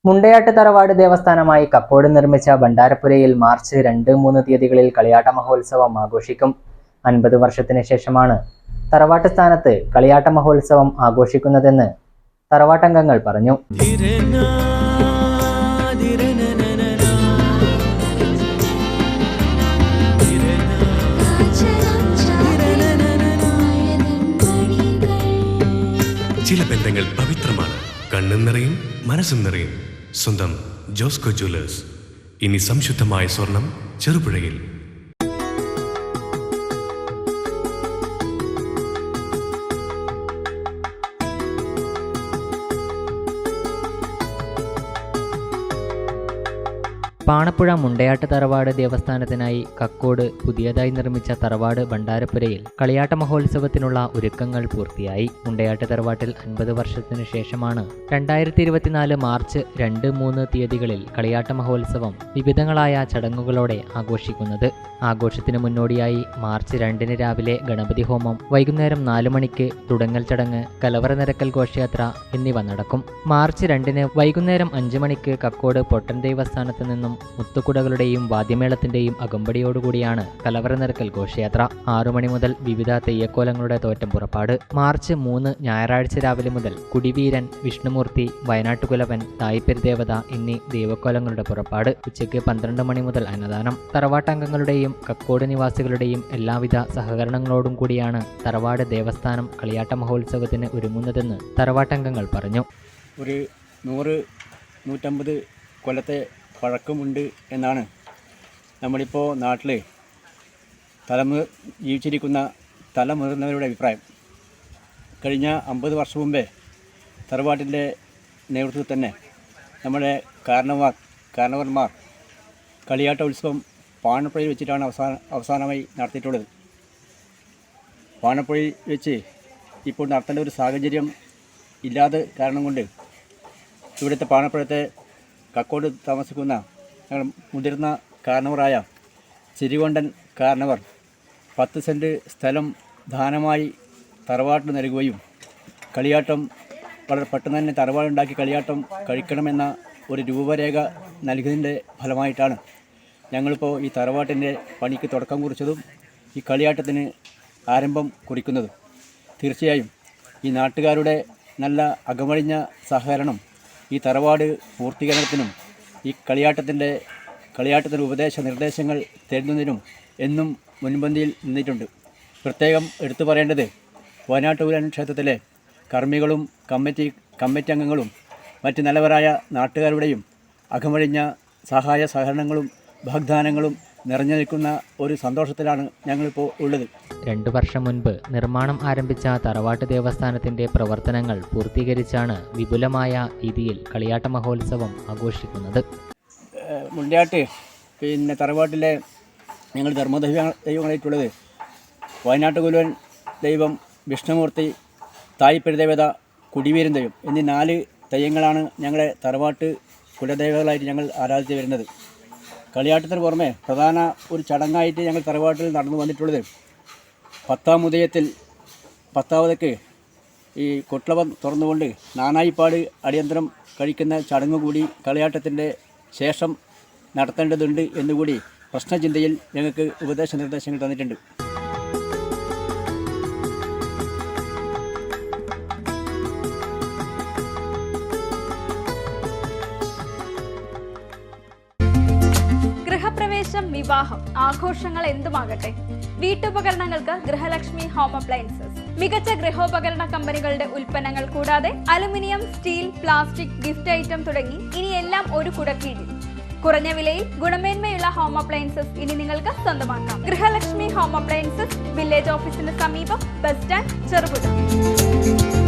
മുണ്ടയാട്ട് തറവാട് ദേവസ്ഥാനമായി കക്കോട് നിർമ്മിച്ച ഭണ്ഡാരപ്പുരയിൽ മാർച്ച് 2-3 തീയതികളിൽ കളിയാട്ട മഹോത്സവം ആഘോഷിക്കും. 50 വർഷത്തിന് ശേഷമാണ് തറവാട്ട് സ്ഥാനത്ത് കളിയാട്ട മഹോത്സവം ആഘോഷിക്കുന്നതെന്ന് തറവാട്ടംഗങ്ങൾ പറഞ്ഞു. ചില ബന്ധങ്ങൾ പവിത്രമാണ്. കണ്ണും നിറയും മനസ്സും നിറയും. സ്വന്തം ജോസ്കോ ജ്വല്ലേഴ്സ്. ഇനി സംശുദ്ധമായ സ്വർണം ചെറുപുഴയിൽ. പാണപ്പുഴ മുണ്ടയാട്ട് തറവാട് ദേവസ്ഥാനത്തിനായി കക്കോട് പുതിയതായി നിർമ്മിച്ച തറവാട് ഭണ്ഡാരപ്പുരയിൽ കളിയാട്ട മഹോത്സവത്തിനുള്ള ഒരുക്കങ്ങൾ പൂർത്തിയായി. മുണ്ടയാട്ട് തറവാട്ടിൽ 50 വർഷത്തിനു ശേഷമാണ് 2024 മാർച്ച് 2-3 തീയതികളിൽ കളിയാട്ട മഹോത്സവം വിവിധങ്ങളായ ചടങ്ങുകളോടെ ആഘോഷിക്കുന്നത്. ആഘോഷത്തിന് മുന്നോടിയായി മാർച്ച് 2 രാവിലെ ഗണപതി ഹോമം, വൈകുന്നേരം 4 മണിക്ക് തുടങ്ങൽ ചടങ്ങ്, കലവറ നിരക്കൽ ഘോഷയാത്ര എന്നിവ നടക്കും. മാർച്ച് 2 വൈകുന്നേരം 5 മണിക്ക് കക്കോട് പൊട്ടൻ ദേവസ്ഥാനത്ത് നിന്നും മുത്തുകുടകളുടെയും വാദ്യമേളത്തിന്റെയും അകമ്പടിയോടുകൂടിയാണ് കലവറ നിരക്കൽ ഘോഷയാത്ര. 6 മണി മുതൽ വിവിധ തെയ്യക്കോലങ്ങളുടെ തോറ്റം പുറപ്പാട്. മാർച്ച് 3 ഞായറാഴ്ച രാവിലെ മുതൽ കുടിവീരൻ, വിഷ്ണുമൂർത്തി, വയനാട്ടുകുലവൻ, തായ്പെരുദേവത എന്നീ ദൈവക്കോലങ്ങളുടെ പുറപ്പാട്. ഉച്ചയ്ക്ക് 12 മണി മുതൽ അന്നദാനം. തറവാട്ടംഗങ്ങളുടെയും കക്കോട് നിവാസികളുടെയും എല്ലാവിധ സഹകരണങ്ങളോടും കൂടിയാണ് തറവാട് ദേവസ്ഥാനം കളിയാട്ട മഹോത്സവത്തിന് ഒരുങ്ങുന്നതെന്ന് തറവാട്ടംഗങ്ങൾ പറഞ്ഞു. ഒരു 100-150 കൊല്ലത്തെ പഴക്കമുണ്ട് എന്നാണ് നമ്മളിപ്പോൾ നാട്ടിൽ ജീവിച്ചിരിക്കുന്ന തലമുതിർന്നവരുടെ അഭിപ്രായം. കഴിഞ്ഞ 50 വർഷം മുമ്പേ തറവാട്ടിൻ്റെ നേതൃത്വത്തിൽ തന്നെ നമ്മുടെ കാരണവർമാർ കളിയാട്ട ഉത്സവം പാണപ്പുഴയിൽ വെച്ചിട്ടാണ് അവസാനമായി നടത്തിയിട്ടുള്ളത്. പാണപ്പുഴയിൽ വെച്ച് ഇപ്പോൾ നടത്തേണ്ട ഒരു സാഹചര്യം ഇല്ലാതെ കാരണം കൊണ്ട് ഇവിടുത്തെ പാണപ്പുഴത്തെ കക്കോട് താമസിക്കുന്ന ഞങ്ങൾ മുതിർന്ന കാരണവറായ ചിരികൊണ്ടൻ കാരണവർ 10 സെൻറ്റ് സ്ഥലം ദാനമായി തറവാട്ടിന് നൽകുകയും കളിയാട്ടം വളരെ പെട്ടെന്ന് തന്നെ തറവാടുണ്ടാക്കി കളിയാട്ടം കഴിക്കണമെന്ന ഒരു രൂപരേഖ നൽകിയതിൻ്റെ ഫലമായിട്ടാണ് ഞങ്ങളിപ്പോൾ ഈ തറവാട്ടിൻ്റെ പണിക്ക് തുടക്കം കുറിച്ചതും ഈ കളിയാട്ടത്തിന് ആരംഭം കുറിക്കുന്നതും. തീർച്ചയായും ഈ നാട്ടുകാരുടെ നല്ല അകമഴിഞ്ഞ സഹകരണം ഈ തറവാട് പൂർത്തീകരണത്തിനും ഈ കളിയാട്ടത്തിന് ഉപദേശ നിർദ്ദേശങ്ങൾ തരുന്നതിനും എന്നും മുൻപന്തിയിൽ നിന്നിട്ടുണ്ട്. പ്രത്യേകം എടുത്തു പറയേണ്ടത് വയനാട്ടുകുലൻ ക്ഷേത്രത്തിലെ കർമ്മികളും കമ്മിറ്റി അംഗങ്ങളും മറ്റ് നല്ലവരായ നാട്ടുകാരുടെയും അകമഴിഞ്ഞ സഹായ സഹകരണങ്ങളും വാഗ്ദാനങ്ങളും നിറഞ്ഞു നിൽക്കുന്ന ഒരു സന്തോഷത്തിലാണ് ഞങ്ങളിപ്പോൾ ഉള്ളത്. 2 വർഷം മുൻപ് നിർമ്മാണം ആരംഭിച്ച തറവാട്ട് ദേവസ്ഥാനത്തിന്റെ പ്രവർത്തനങ്ങൾ പൂർത്തീകരിച്ചാണ് വിപുലമായ രീതിയിൽ കളിയാട്ട മഹോത്സവം ആഘോഷിക്കുന്നത്. മുണ്ടയാട്ട് തറവാട്ടിലെ ഞങ്ങൾ ദൈവങ്ങളായിട്ടുള്ളത് വയനാട്ടുകുലൻ ദൈവം, വിഷ്ണുമൂർത്തി, തായ്പെരുദേവത, കുടിവീരൻ ദൈവം എന്നീ 4 തെയ്യങ്ങളാണ് ഞങ്ങളെ തറവാട്ട് കുലദേവതകളായിട്ട് ഞങ്ങൾ ആരാധിച്ചു വരുന്നത്. കളിയാട്ടത്തിന് പുറമെ പ്രധാന ഒരു ചടങ്ങായിട്ട് ഞങ്ങൾ തറവാട്ടിൽ നടന്നു വന്നിട്ടുള്ളത് 10-ാം ഉദയത്തിൽ 10-ാമതക്ക് ഈ കൊട്ടളം തുറന്നുകൊണ്ട് നാനായിപ്പാട് അടിയന്തരം കഴിക്കുന്ന ചടങ്ങ് കൂടി കളിയാട്ടത്തിൻ്റെ ശേഷം നടത്തേണ്ടതുണ്ട് എന്നുകൂടി പ്രശ്നചിന്തയിൽ ഞങ്ങൾക്ക് ഉപദേശ നിർദ്ദേശങ്ങൾ തന്നിട്ടുണ്ട്. ഗൃഹപ്രവേശം, വിവാഹം, ആഘോഷങ്ങൾ എന്തുമാകട്ടെ, വീട്ടുപകരണങ്ങൾക്ക് ഗൃഹലക്ഷ്മി ഹോം അപ്ലയൻസസ്. മികച്ച ഗൃഹോപകരണ കമ്പനികളുടെ ഉൽപ്പന്നങ്ങൾ കൂടാതെ aluminium, steel, plastic, gift item തുടങ്ങി ഇനി എല്ലാം ഒരു കുടക്കീഴിൽ. കുറഞ്ഞ വിലയിൽ ഗുണമേന്മയുള്ള ഹോം അപ്ലയൻസസ് ഇനി നിങ്ങൾക്ക് സ്വന്തമാക്കാം. ഗൃഹലക്ഷ്മി ഹോം അപ്ലയൻസസ്, വില്ലേജ് ഓഫീസിന് സമീപം, ബസ് സ്റ്റാൻഡ്, ചെറുപുഴ.